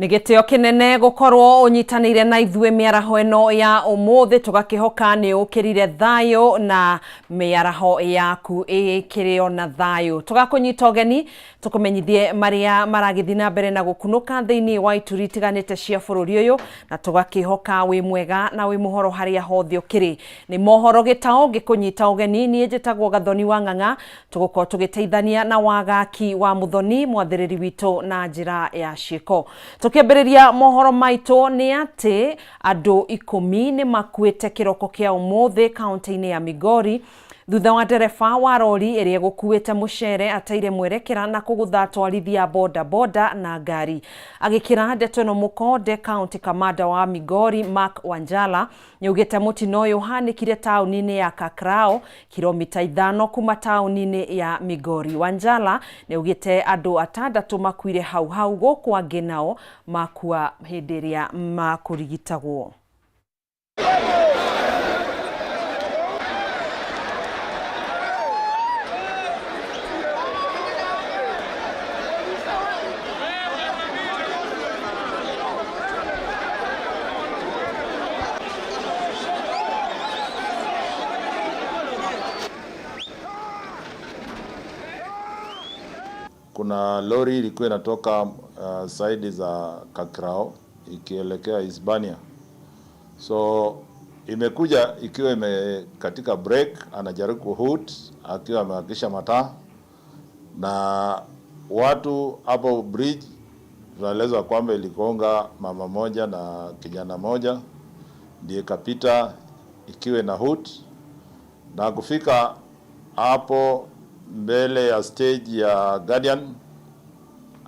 Nigitio kinene gukorwo unyitanire na ithue miaraho eno ya umuthi tugakihoka ni ukirire thayo na miaraho yaku ikirio na thayo tugakunyita ogeni tukumenyithie maria maragithina mbere na gukunuka thiini wa ituri tiganite cia bururi uyu na tugakihoka wi mwega na wi muhoro haria hothe ukiri ni Mohoro Gitau gikunyita ogeni ni njitagwo Gathoni wa Ng'ang'a tugukorwo tugiteithania na wagaki wa muthoni mwathiriri witu na njira ya ciiko. Tukiambiriria mohoro maito ni ati andu 10 ni makuite kiroko kia umuthi kaunti-ini ya Migori thutha wa ndereba wa rori iria gukuite mucere ateire mwerekera na kugutha atwarithia boda boda na ngari agikira ndeto no mukonde county commander wa Migori Mark Wanjala niugite mutino uyu hanikire tauni-ini ya Kakrao kilomita 5 kuma tauni-ini ya Migori. Wanjala niugite andu 6 makuire hau guku angi nao makua hindi iria makurigitagwo. Kuna lori ilikuwa inatoka side za Kakrao ikielekea Hispania. So imekuja ikiwa katika break, anajaribu kuhoot akiwa amehakisha mataa, na watu hapo bridge tunaelezwa kwamba iligonga mama moja na kijana moja, ndiye ikapita ikiwa na hoot na kufika hapo mbele ya stage ya Guardian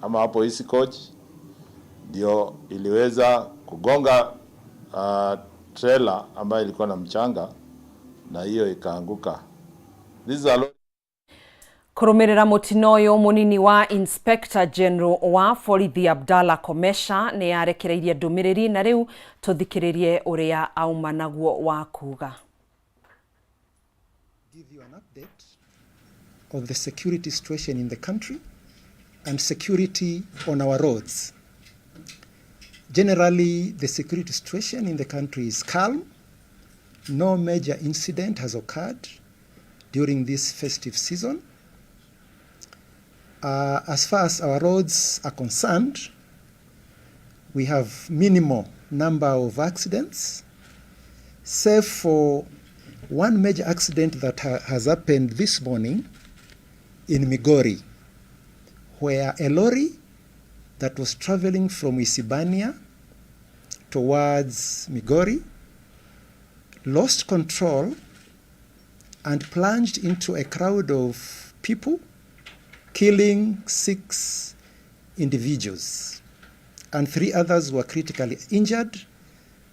ama hapo Easy Coach, ndio iliweza kugonga trailer ambayo ilikuwa na mchanga na hiyo ikaanguka. Kurumirira mutino uyu munini wa Inspector General wa Borithi Abdalla Komesha ni yarekereirie ndumiriri na riu tuthikiririe uria auma naguo wa kuga. Give you an update of the security situation in the country and security on our roads. Generally, the security situation in the country is calm. No major incident has occurred during this festive season. As far as our roads are concerned, we have minimal number of accidents, save for one major accident that has happened this morning in Migori, where a lorry that was traveling from Hispania towards Migori lost control and plunged into a crowd of people, killing 6 individuals, and 3 others were critically injured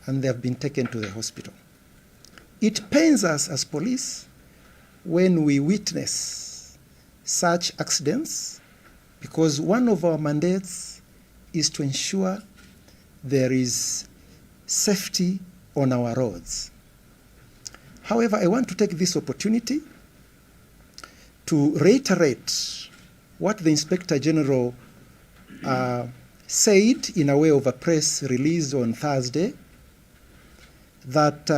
and they have been taken to the hospital. It pains us as police when we witness such accidents, because one of our mandates is to ensure there is safety on our roads. However, I want to take this opportunity to reiterate what the Inspector General said in a way of a press release on Thursday, that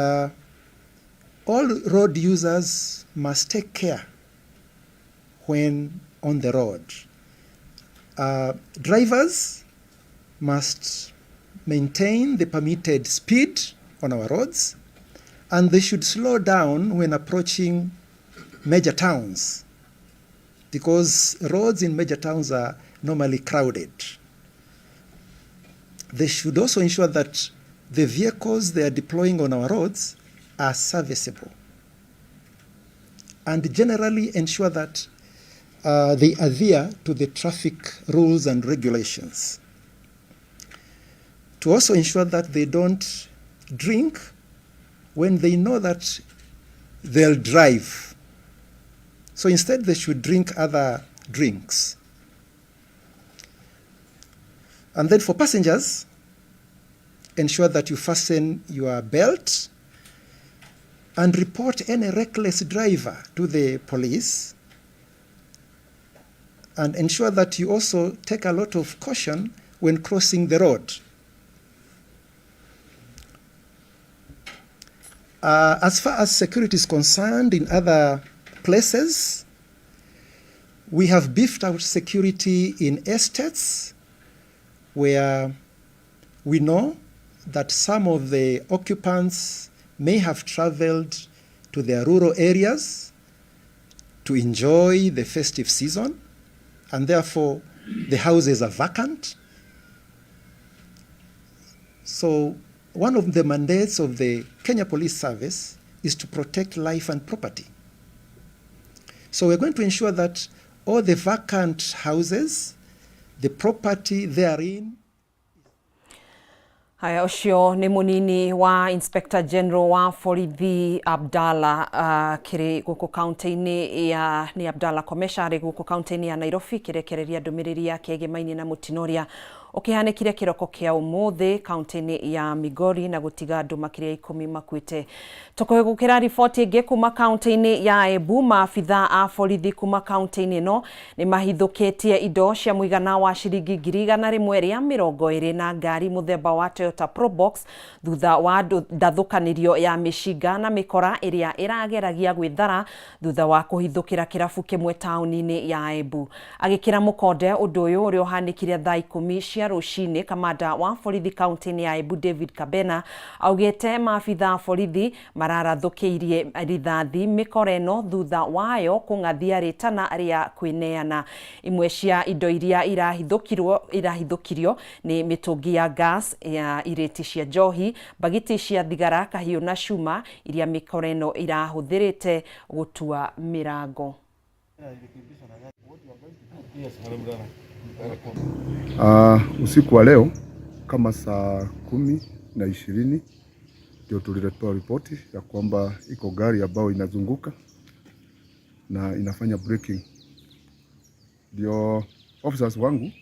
all road users must take care when on the road. Drivers must maintain the permitted speed on our roads, and they should slow down when approaching major towns, because roads in major towns are normally crowded. They should also ensure that the vehicles they are deploying on our roads are serviceable, and generally ensure that they adhere to the traffic rules and regulations. To also ensure that they don't drink when they know that they'll drive. So instead they should drink other drinks. And then for passengers, ensure that you fasten your belt and report any reckless driver to the police, and ensure that you also take a lot of caution when crossing the road. As far as security is concerned in other places, we have beefed out security in estates where we know that some of the occupants may have traveled to their rural areas to enjoy the festive season, and therefore the houses are vacant. So one of the mandates of the Kenya Police Service is to protect life and property. So we're going to ensure that all the vacant houses, the property therein. Haya, ucio ni munini wa Inspector General wa Borithi Abdalla kiri guku county-ini ya ni Abdalla Komeshari guku county-ini ya Nairobi kirekereria ndumiriri yake gemaini na mutinoria ukihanekire kiroko kia umuthi county-ini ya Migori na gutiga andu makiria 10 makuite. Tukuhegukira ripoti ingi kuma county-ini ya Embu, maabitha a borithi kuma county-ini no ni mahithukitie indo cia muigana wa ciringi 120 na ngari muthemba wa Toyota Probox thutha wa ndathukanirio ya mishiga na mikora iria irageragia gwithara thutha wa kuhithukira kirabu kimwe tauni-ini ya Embu. Agikira mukonde undu uyu uri uhanikire thaa 10 cia rucini, kamanda wa borithi county-ini ya Embu David Kabena augite maabitha borithi mararathukiirie rithathi mikora ino thutha wayo kung'athia ritana ria kwineana. Imwe cia indo iria irahithukirio ni mitungi ya gas ya ireti cia njohi, bagiti cia thigara, kahiu na cuma iria mikora ino irahuthirite gutua mirango. Usiku wa leo kama saa 10:20 ndio tuliletewa ripoti ya kwamba iko gari ambayo inazunguka na inafanya braking. Ndio officers wangu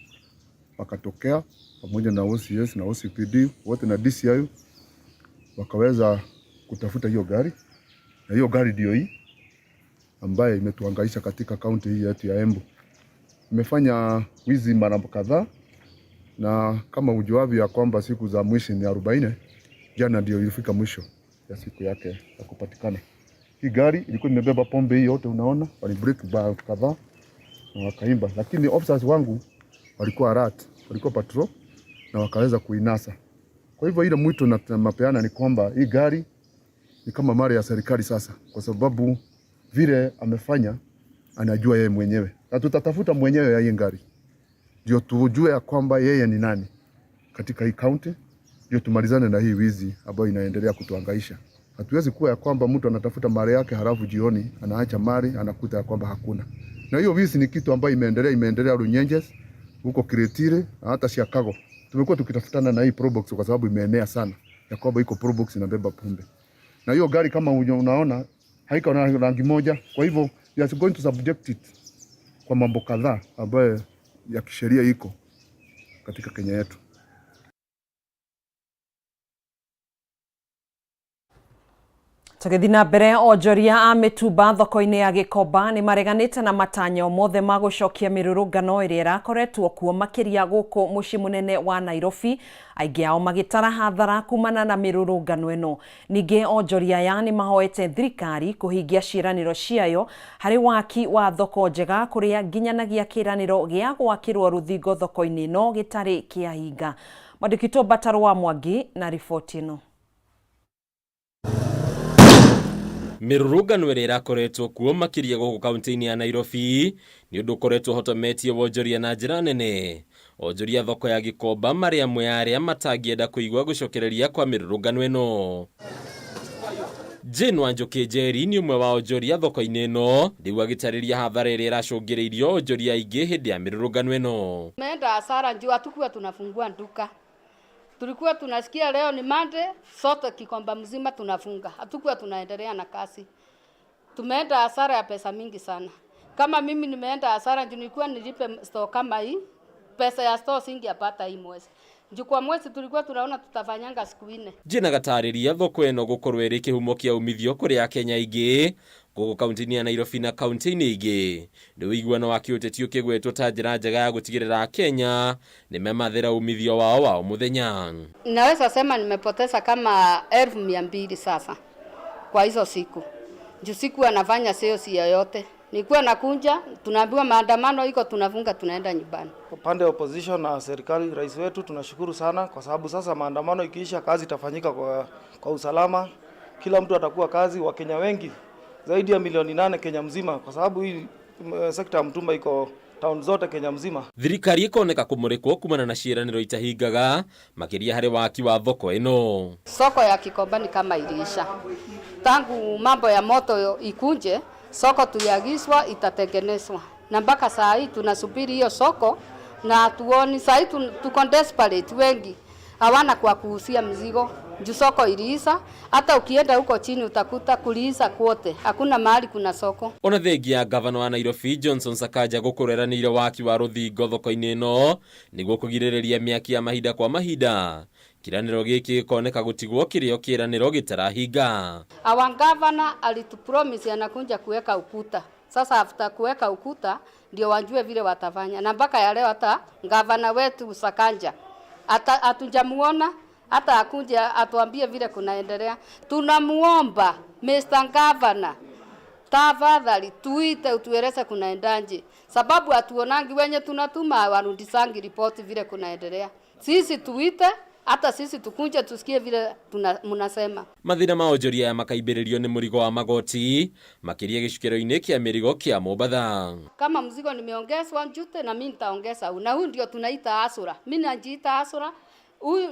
wakatokea pamoja na OCS na OCPD wote na DCI wakaweza kutafuta hiyo gari, na hiyo gari ndio hii ambaye imetuhangaisha katika kaunti hii yetu ya Embu. Imefanya wizi mara kadhaa, na kama ujuavyo ya kwamba siku za mwisho ni 40, jana ndio ilifika mwisho ya siku yake ya kupatikana. Hii gari ilikuwa imebeba pombe hii yote unaona, wali break bar kadhaa na wakaimba, lakini officers wangu walikuwa alert, walikuwa patrol na wakaweza kuinasa. Kwa hivyo ile mwito na mapeana ni kwamba hii gari ni kama mali ya serikali sasa, kwa sababu vile amefanya anajua yeye mwenyewe, na tutatafuta mwenyewe ya hii gari ndio tujue ya kwamba yeye ni nani katika hii county, ndio tumalizane na hii wizi ambayo inaendelea kutuhangaisha. Hatuwezi kuwa ya kwamba mtu anatafuta mali yake halafu jioni anaacha mali anakuta ya kwamba hakuna. Na hiyo wizi ni kitu ambayo imeendelea Runyenjes huko Kiretire hata Chicago. Tumekuwa tukitafutana na hii Probox kwa sababu imeenea sana ya kwamba iko Probox inabeba pombe. Na hiyo gari kama unaona haiko na rangi moja, kwa hivyo we are going to subject it kwa mambo kadhaa ambayo ya kisheria iko katika Kenya yetu. Tugithina mbere, onjoria a mitumba thoko-ini ya Gikomba ni mareganite na matanyo mothe ma gucokia mirurungano iria irakoretwo kuo makiria guku mucii munene wa Nairobi, aingi ao magitara hathara kumana na mirurungano ino. Ningi onjoria ya ni mahoete thirikari kuhingia ciraniro ciayo hari waki wa thoko njega kuria nginyanagia kiraniro gia gwakirwo ruthingo thoko-ini ino gitari kiahinga. Mwandĩki Bataro wa Mwangi na riboti ino. Mirurungano ĩrĩa irakoretwo kuo makiria gũkũ kaunti-inĩ ya Nairobi nĩ ũndũ ũkoretwo ũhotometie wonjoria na njĩra nene. Onjoria thoko ya Gikomba marĩ amwe arĩa matangĩenda kũigua gũcokereria kwa mirurungano ĩno. Jane Wanjoki Njeri ni ũmwe wa onjoria thoko-inĩ ĩno, rĩu agĩtarĩria hathara ĩrĩa ĩracũngĩrĩirio onjoria aingĩ hĩndĩ ya mirurungano ĩno. Tumeenda hasara ndio hatukuwa tunafungua duka. Tulikuwa tunasikia leo ni Monday, sote Gikomba mzima tunafunga. Hatukuwa tunaendelea na kazi. Tumeenda hasara ya pesa mingi sana. Kama mimi nimeenda hasara ndio nilikuwa nilipe store kama hii pesa ya store singepata hii mwezi. Juu kwa mwezi tulikuwa tunaona tutafanyanga siku 4. Jina gatariria thoko eno gukorwo iri kihumo kia umithio kuri ya Kenya ingi guku kaunti ya Nairobi na kaunti ingi ni wiguano wa kiuteti ukigwetwo ta njira njega ya gutigirira Kenya ni memathira umithio wao wa muthenya. Naweza sema nimepoteza kama 1200 sasa kwa hizo siku. Juu siku anafanya sales yoyote. Nilikuwa nakunja, tunaambiwa maandamano iko, tunafunga, tunaenda nyumbani. Upande wa opposition na serikali, rais wetu tunashukuru sana kwa sababu sasa maandamano ikiisha, kazi itafanyika kwa usalama. Kila mtu atakuwa kazi, wa Kenya wengi zaidi ya milioni 8 Kenya mzima, kwa sababu hii sekta ya mtumba iko town zote Kenya mzima. Thirikari ikoneka kumurikwo kumana na ciiraniro itahingaga makiria hari waki wa thoko ino. Soko ya Gikomba ni kama iliisha. Tangu mambo ya moto ikunje, soko tuliagizwa itatengenezwa. Na mpaka saa hii tunasubiri hiyo soko na tuoni saa hii tuko desperate wengi. Hawana kwa kuhusia mzigo. Juu soko iliisha, hata ukienda huko chini utakuta kuliisha kwote. Hakuna mahali kuna soko. Ona thengia gavana wa Nairobi Johnson Sakaja gukureranire waki wa ruthingo thoko-ini ino niguo kugiririria miaki ya mahinda kwa mahinda. Kiraniro giki koneka gutigwo kirio kiraniro gitarahinga. Our governor alitupromise anakuja kuweka ukuta. Sasa after kuweka ukuta ndio wajue vile watafanya. Na mpaka ya leo hata governor wetu Sakanja hatujamuona, hata akuja atuambie vile kunaendelea. Tunamuomba Mr. Governor, tafadhali tuite utueleze kunaendaje. Sababu hatuonangi wenye tunatuma warundisangi report vile kunaendelea. Sisi tuite, hata sisi tukunje tusikie vile mnasema. Mathina ma onjoria ya makaibiririo ni murigo wa magoti makiria gicukiro-ini kia mirigo kia Mombasa. Kama mzigo nimeongezwa njute na mimi nitaongeza. Na huu ndio tunaita asura. Mimi najiita asura.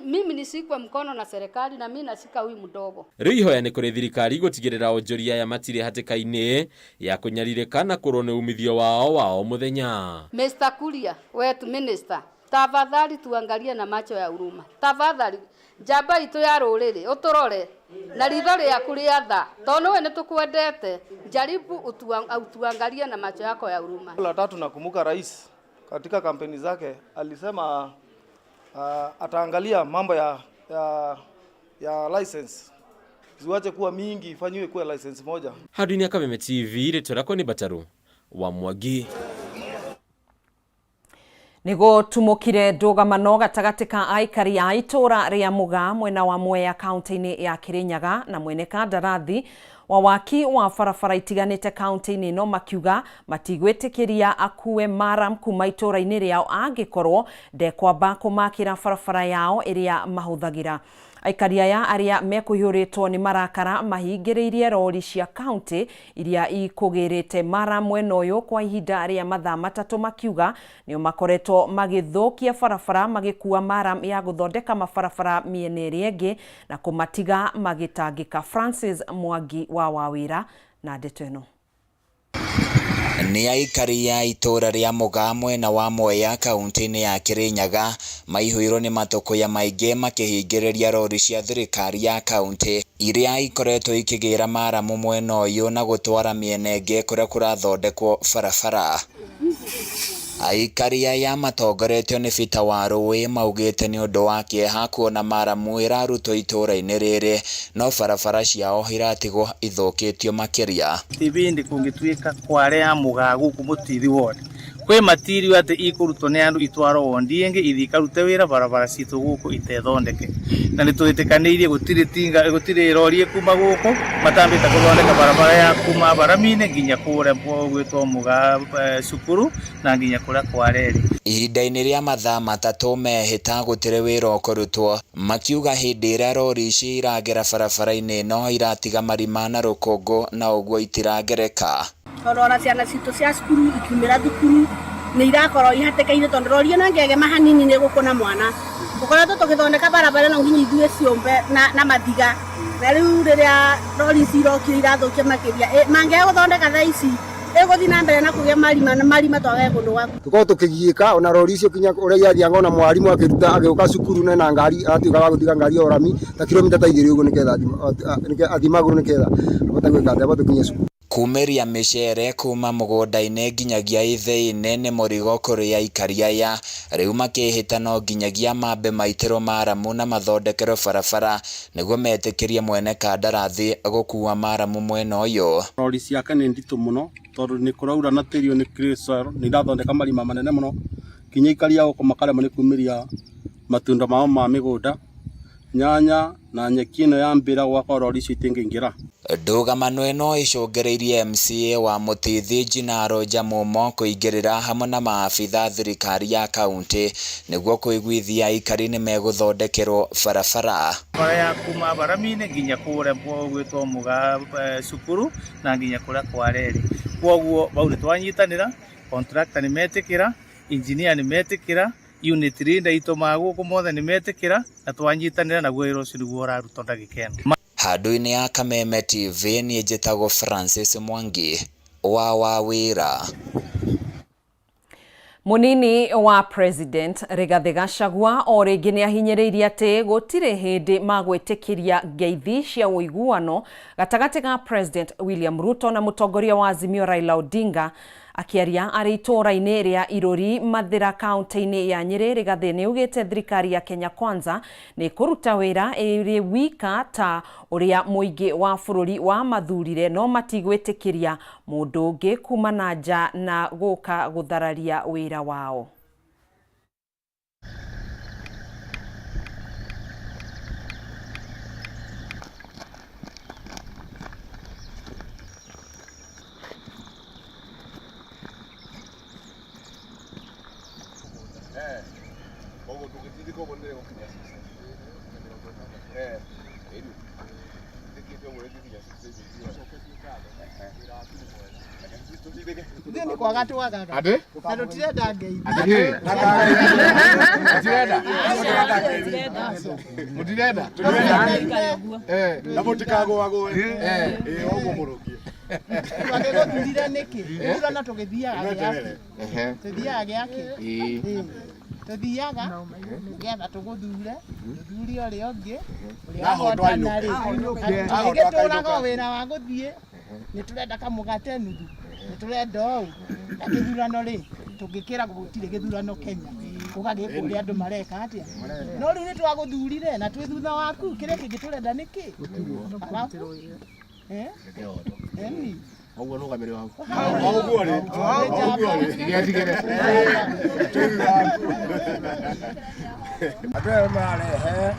Mimi nisikwe mkono na serikali na mimi nasika huyu mdogo. Riu ihoya ni kuri thirikari gutigirira onjoria ya matire hatikaini ya kunyaririka na kurone umithio wao muthenya. Mr. Kuria, wetu minister, tafadhali tuangalie na macho ya huruma. Tafadhali jamba itu ya ruriri uturore na ritho ya kuria tha. Tono we nitukwendete, jaribu utuangalie na macho yako ya huruma. La tatu nakumbuka rais katika kampeni zake alisema ataangalia mambo ya license. Ziwache kuwa mingi, ifanywe kuwa license moja. Hadini ya Kameme TV ritorako ni Bataru wa Mwagi. Nigo tumukire ndugamano gatagati ka aikari a itura ria Muga mwena wa Mwea kaunti-ini ya Kirinyaga na mwene kandarathi wa waki wa barabara itiganite kaunti-ini no makiuga matigwitikiria akue maram kuma itura-ini riao angikorwo ndekwamba kumakira barabara yao iria mahuthagira. Aikari aya aria mekuhiuritwo ni marakara mahingiriirie rori cia kaunti iria ikugirite mara mwena uyu kwa ihinda ria mathaa matatu makiuga nio makoretwo magithukia barabara magikua maram ya guthondeka mabarabara miena iria ingi na kumatiga magitangika. Francis Mwangi wa Wawira na ndeto ino. Ni aikari ya itura ria Muga mwena wa Mwea kaunti-ini ya Kirinyaga maihuirwo ni matoko ya maingi makihingiriria rori cia thirikari ya kaunti iria ikoretwo ikigira maramu mwena uyu na gutwara miena ingi kuria kurathondekwo barabara. Aikari aya matongoretio ni Bita wa Rũĩ maugite ni undu wa kieha kuona maramu irarutwo itura-ini riri no barabara ciao iratigwo ithukitio makiria. Ibindi kungituika kware ya Muga guku mutiri wone kwe matirio ati ikurutwo ni andu itwaro wondi ingi ithikarute wira barabara citu guku itethondeke na nitwitikaneirie gutiri rori kuma guku matambite kuthondeka barabara ya kuma baramine nginya kure gwitwo Muga cukuru na nginya kura kwareri. Ihinda-ini ria mathaa matatu mehita gutire wira ukurutwo makiuga hindi ira rori ici iragera barabara-ini no iratiga marima na rukungu na uguo itiragereka. Ona ciana citu cia cukuru ikiumira thukuru ni irakorwo ihatikaine tondu rori ino ngege mahanini ni gukuna mwana ukoretwo tugithondeka barabara no nginya ithue ciombe na mathiga na riu riria rori cirokire irathukia makiria mangea guthondeka thaa ici eguthi na mbere na kugia marima twage kundu gwaku tuko tukigiika ona rori icio kinya uria yathianga ona mwarimu akiruta agiuka cukuru na ngari atuika wa guthiga ngari orami ta kilomita ta 2 uguo niketha athimaguru niketha abota gwika atĩa abota kinya cukuru. kumeria micere kuma mugunda-ini nginyagia ithĩ-inĩ nĩ mũrigo kũrĩ aikari aya, rĩu makĩhĩtano nginyagia mambe maitĩrwo maramu na mathondekerwo barabara nĩguo metĩkĩrie mwene kandarathi gũkua maramu mwena ũyũ. Rori ciake nĩ nditũ mũno tondũ nĩ kũraura na tĩri nĩ crystal nĩ irathondeka marima manene mũno kinya ikari gũkũ makarema nĩ kuumĩria matunda mao ma mĩgũnda, nyanya na nyeki ĩno ya mbĩra gwakwa rori icio itingĩingĩra. Ndũgamano ĩno ĩcũngĩrĩirie MCA wa Mũtithi Njinaro Jamumo kũingĩrĩra hamwe na maabitha thirikari ya kaunti nĩguo kũiguithia aikari nĩ megũthondekerwo barabara. Ya kuma Barami-inĩ nginya kũrĩa gwĩtwo Mũga cukuru na nginya kũrĩa kwa reri. Kwoguo bau nĩ twanyitanĩra, contractor nĩ metĩkĩra, engineer nĩ metĩkĩra, unit leader itũ magũkũ mothe nĩ metĩkĩra na twanyitanĩra naguo wĩra ũcio nĩguo ũrarutwo ndagĩka ĩno. Handũ-inĩ ya Kameme TV niĩ njĩtagwo Francis Mwangi wa wĩra. Munini wa President Rigathi Gachagua o rĩngĩ nĩ ahinyĩrĩirie atĩ gũtirĩ hĩndĩ magwĩtĩkĩria ngeithi cia ũiguano gatagatĩ ga President William Ruto na mũtongoria wa Azimio Raila Odinga. Akiaria arĩ itũũra-inĩ rĩa Irori Mathira kaunti-inĩ ya Nyeri, Rigathi nĩ augĩte thirikari ya Kenya Kwanza nĩ kũruta wĩra ĩrĩ wika ta ũrĩa mũingĩ wa bũrũri wa mathurire no matigwĩtĩkĩria mũndũ ũngĩ kuma na nja na gũka gũthararia wĩra wao. Ni kwa gatu wagaga. Ade? Na tutirenda ngeithi. Mutirenda? Na mutikagwagwo. Ogo murukie. Twagegothurire niki? Thurana tugithiaga giake. Tuthiaga giake. Tuthiaga getha tuguthure, tuthuri ũrĩa ũngĩ, ũrĩa wahotana rĩ. Tũgĩtũraga wĩra wa gũthiĩ, nĩ tũrenda kamũgate nuthu, nĩ tũrenda ũũ. Na gĩthurano rĩ, tũngĩkĩra gũtirĩ gĩthurano Kenya. Gũgagĩkwo ũrĩa andũ mareka atĩa. No rĩu nĩ twagũthurire na twĩ thutha waku, kĩrĩa kĩngĩ tũrenda nĩkĩ? Eni. Oguo nugamire waku. Oguo ri. Oguo ri. Igetigere. Andũ aya mararehe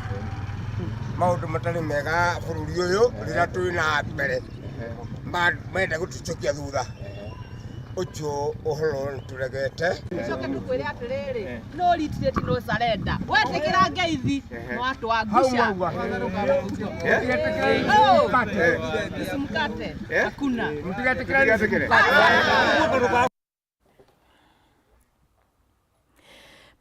maũndũ matarĩ mega bũrũri ũyũ rĩrĩa twĩ na mbere. Menda gũtũcokia thutha. Ũcio ũhoro nĩtũregete. Coke tũkwĩre atĩrĩrĩ, no retreat no surrender. Wetĩkĩra ngeithi no atwangusha. Mkate. Hakuna. Mtigetikire.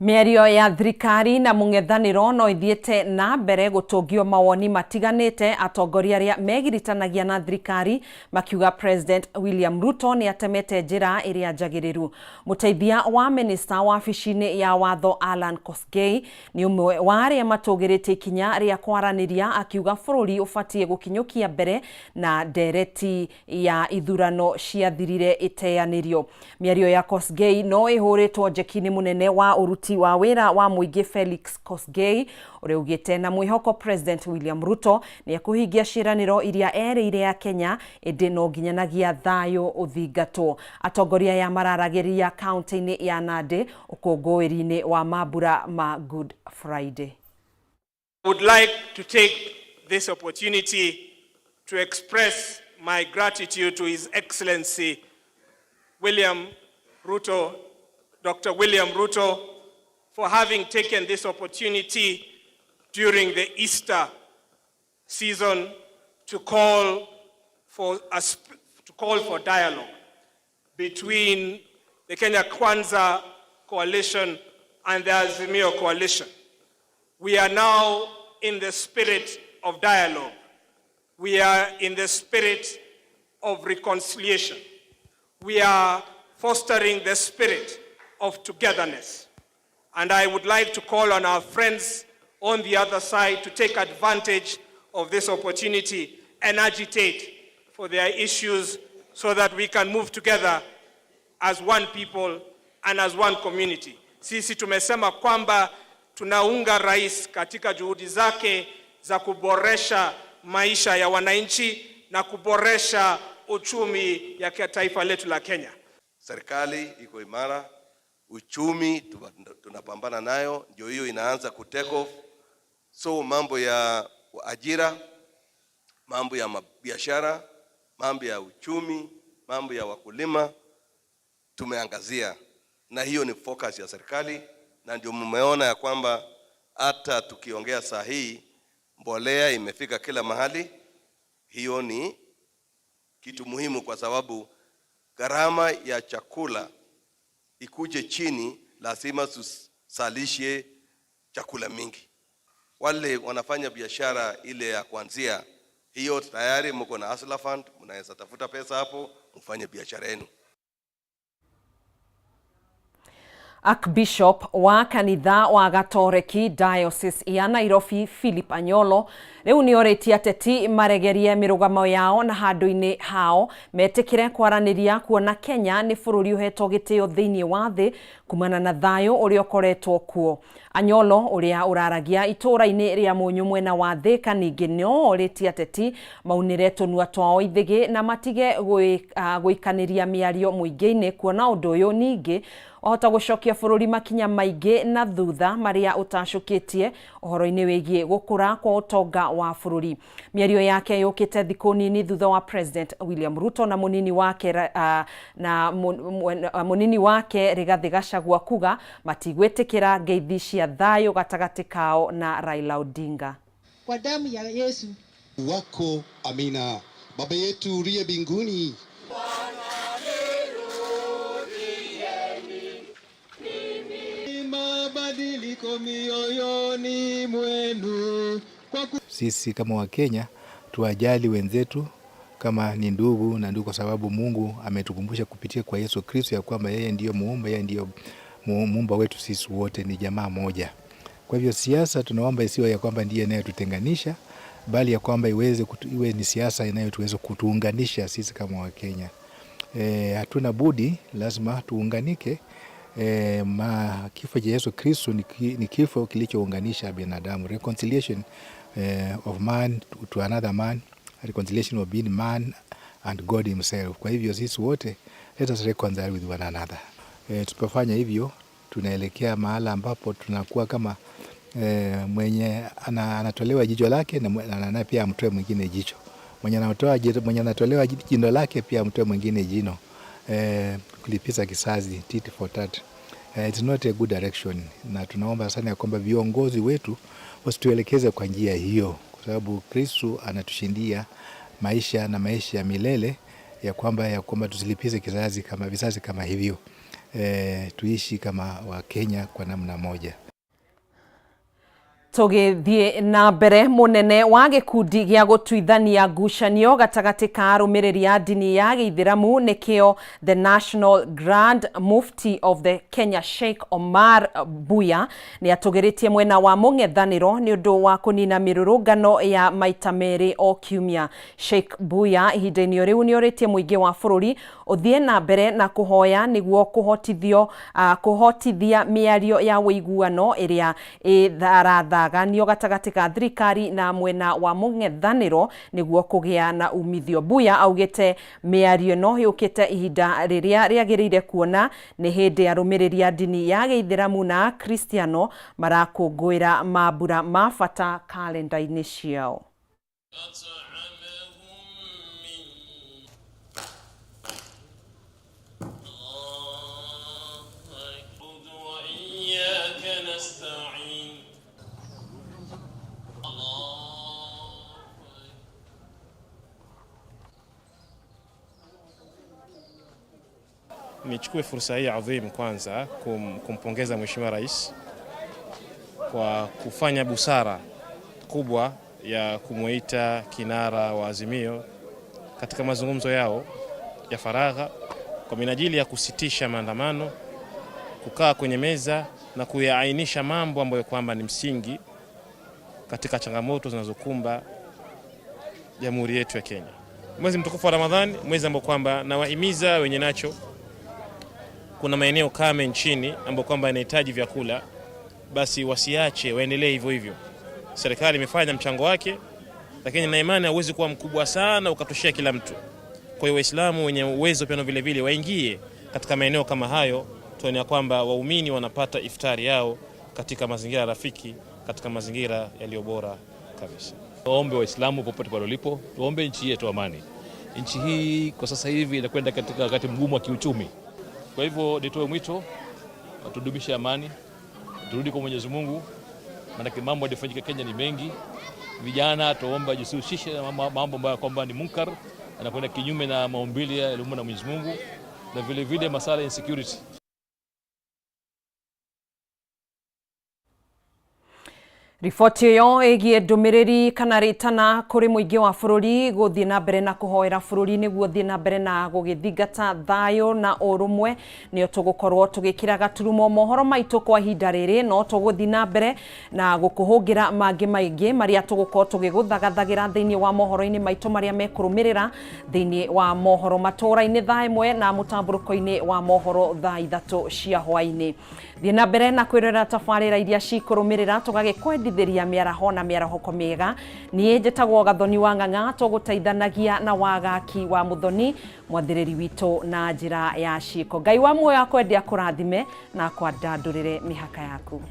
Mĩario ya thirikari na mũng'ethanĩro no ithiĩte na mbere gũtũngio mawoni matiganĩte, atongoria arĩa megiritanagia na thirikari makiuga President William Ruto nĩ atemete njĩra ĩrĩa njagĩrĩru. Mũteithia wa minista wa wabici-inĩ ya watho Alan Kosgei nĩ ũmwe wa arĩa matũgĩrĩte ikinya rĩa kwaranĩria, akiuga bũrũri ũbatiĩ gũkinyũkia mbere na ndereti ya ithurano ciathirire iteanĩrio. Mĩario ya Kosgei no ĩhũrĩtwo njeki-inĩ mũnene wa ũruti wa wĩra wa mũingĩ Felix Kosgei ũrĩa ugĩte na mwĩhoko President William Ruto nĩ ekũhingia ciĩranĩro iria erĩire ya Kenya ĩndĩ no nginyanagia thayũ ũthingatwo. Atongoria ya mararagĩria kaunti-inĩ ya Nandi ũkũngũĩri-inĩ wa mambura ma Good Friday. I would like to take this opportunity to express my gratitude to His Excellency William Ruto, Dr. William Ruto, for having taken this opportunity during the Easter season to call for dialogue between the Kenya Kwanza coalition and the Azimio coalition. We are now in the spirit of dialogue. We are in the spirit of reconciliation. We are fostering the spirit of togetherness. And I would like to call on our friends on the other side to take advantage of this opportunity and agitate for their issues so that we can move together as one people and as one community. Sisi tumesema kwamba tunaunga rais katika juhudi zake za kuboresha maisha ya wananchi na kuboresha uchumi ya taifa letu la Kenya. Serikali iko imara, uchumi tunapambana nayo, ndio hiyo inaanza ku take off. So mambo ya ajira, mambo ya biashara, mambo ya uchumi, mambo ya wakulima tumeangazia, na hiyo ni focus ya serikali, na ndio mmeona ya kwamba hata tukiongea saa hii mbolea imefika kila mahali. Hiyo ni kitu muhimu kwa sababu gharama ya chakula ikuje chini, lazima tusalishe chakula mingi. Wale wanafanya biashara ile ya kuanzia, hiyo tayari mko na Hustler Fund, mnaweza tafuta pesa hapo mfanye biashara yenu. Archbishop wa kanitha wa Gatoreki Diocese ya Nairobi Philip Anyolo riu ni oretie ateti maregerie mirugamo yao na handu-ini hao metikire kwaraniria kuona Kenya ni bururi uhetwo gitio thiini wa thi kumana na thayo uria ukoretwo kuo. Anyolo uria uraragia itura-ini ria munyu mwena wa Thika ningi no oretie ateti maunire tunua twao ithigi na matige guikaniria miario muingi-ini kuona undu uyu ningi ohota gucokia bururi makinya maingi na thutha maria utashukitie uhoro-ini wigie gukura kwa utonga wa bururi. Miario yake yukite thiku nini thutha wa President William Ruto na munini wake Rigathi Gachagua kuga matigwetikira ngeithi cia thayo gatagati kao na Raila Odinga. Kwa damu ya Yesu wako, amina. Baba yetu uliye mbinguni, mabadiliko mioyoni mwenu. Sisi kama Wakenya tuwajali wenzetu kama ni ndugu na ndugu, kwa sababu Mungu ametukumbusha kupitia kwa Yesu Kristo ya kwamba yeye ndiyo muumba, yeye ndiyo muumba wetu, sisi wote ni jamaa moja. Kwa hivyo siasa tunaomba isiwe ya kwamba ndiye inayotutenganisha, bali ya kwamba iwe ni siasa inayotuweza kutuunganisha sisi kama Wakenya. Hatuna budi, lazima tuunganike. Kifo cha Yesu Kristo ni kifo kilichounganisha binadamu, reconciliation of man to another man, reconciliation of being man and God himself. Kwa hivyo sisi wote, let us reconcile with one another. Tupofanya hivyo tunaelekea mahala ambapo tunakuwa kama mwenye anatolewa jicho lake na pia amtoe mwingine jicho. Mwenye anatolewa jino lake pia amtoe mwingine jino. Kulipiza kisasi, tit for tat. It's not a good direction, na tunaomba sana ya kwamba viongozi wetu wasituelekeze kwa njia hiyo, kwa sababu Kristo anatushindia maisha na maisha ya milele, ya kwamba tusilipize visasi kama hivyo. Tuishi kama Wakenya kwa namna moja. Tugithie na mbere, munene wa gikundi gia gutuithania ngucanio gatagati ka arumiriri a dini ya Githiramu nikio the National Grand Mufti of the Kenya Sheikh Omar Buya ni atugiritie mwena wa mung'ethaniro ni undu wa kunina mirurungano ya maita meri o kiumia. Sheikh Buya ihinda-ini riu ni oritie muingi wa bururi uthie na mbere na kuhoya niguo kuhotithia miario ya wiguano iria itharaganio gatagati ka thirikari na mwena wa mung'ethaniro niguo kugia na umithio. Buya augite miario no yukite ihinda riria riagirire kuona ni hindi arumiriri a dini ya Githiramu na Kristiano marakungwira mambura ma bata kalenda-ini ciao. Nichukue fursa hii adhimu kwanza kumpongeza Mheshimiwa Rais kwa kufanya busara kubwa ya kumuita kinara wa Azimio katika mazungumzo yao ya faragha kwa minajili ya kusitisha maandamano, kukaa kwenye meza na kuyaainisha mambo ambayo kwamba ni msingi katika changamoto zinazokumba jamhuri yetu ya Kenya. Mwezi mtukufu wa Ramadhani, mwezi ambao kwamba nawahimiza wenye nacho, kuna maeneo kame nchini ambao kwamba yanahitaji vyakula, basi wasiache, waendelee hivyo hivyo. Serikali imefanya mchango wake, lakini na imani hauwezi kuwa mkubwa sana ukatoshea kila mtu. Kwa hiyo Waislamu wenye uwezo pia vile vile waingie katika maeneo kama hayo, tuone kwamba waumini wanapata iftari yao katika mazingira rafiki, katika mazingira yaliyo bora kabisa. Tuombe Waislamu popote pale walipo, tuombe nchi yetu amani. Nchi hii kwa sasa hivi inakwenda katika wakati mgumu wa kiuchumi. Kwa hivyo nitoe mwito, tudumishe amani, turudi kwa Mwenyezi Mungu, maana mambo yanayofanyika Kenya ni mengi. Vijana tuomba jisihusishe na mambo ambayo kwamba ni munkar, anakwenda kinyume na maumbile ya na Mwenyezi Mungu, na vile vile masuala ya insecurity. Riboti ĩyo ĩgiĩ ndũmĩrĩri kana ritana kũrĩ mũingĩ wa bũrũri gũthiĩ na mbere na kũhoera bũrũri nĩguo thiĩ na mbere na gũgĩthingata thayũ na ũrũmwe nĩyo tũgũkorwo tũgĩkĩra gaturumo mohoro maitũ kwa ihinda rĩrĩ, no tũgũthiĩ na mbere na gũkũhũngĩra mangĩ maingĩ marĩa tũgũkorwo tũgĩgũthagathagĩra thĩinĩ wa mohoro-inĩ maitũ marĩa mekũrũmĩrĩra thĩinĩ wa mohoro matũra-inĩ thaa ĩmwe na mũtambũrũko-inĩ wa mohoro thaa 3 cia hwaĩ-inĩ. Thiĩ na mbere na kwĩrorera tabarĩra iria cikũrũmĩrĩra tũgagĩkwendithĩria mĩaraho na mĩarahoko mĩega. Niĩ njĩtagwo Gathoni wa Ng'ang'a, tũgũteithanagia na wagaki wa Mũthoni mwathĩrĩri witũ na njĩra ya ciĩko. Ngai wa muoyo akwendia kũrathime na kwandandũrĩre mĩhaka yaku.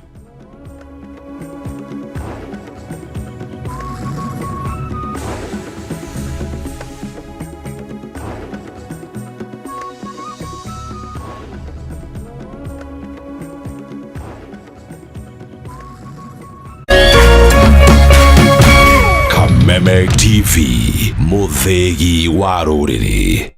Meme TV, Muthegi wa Rũrĩrĩ.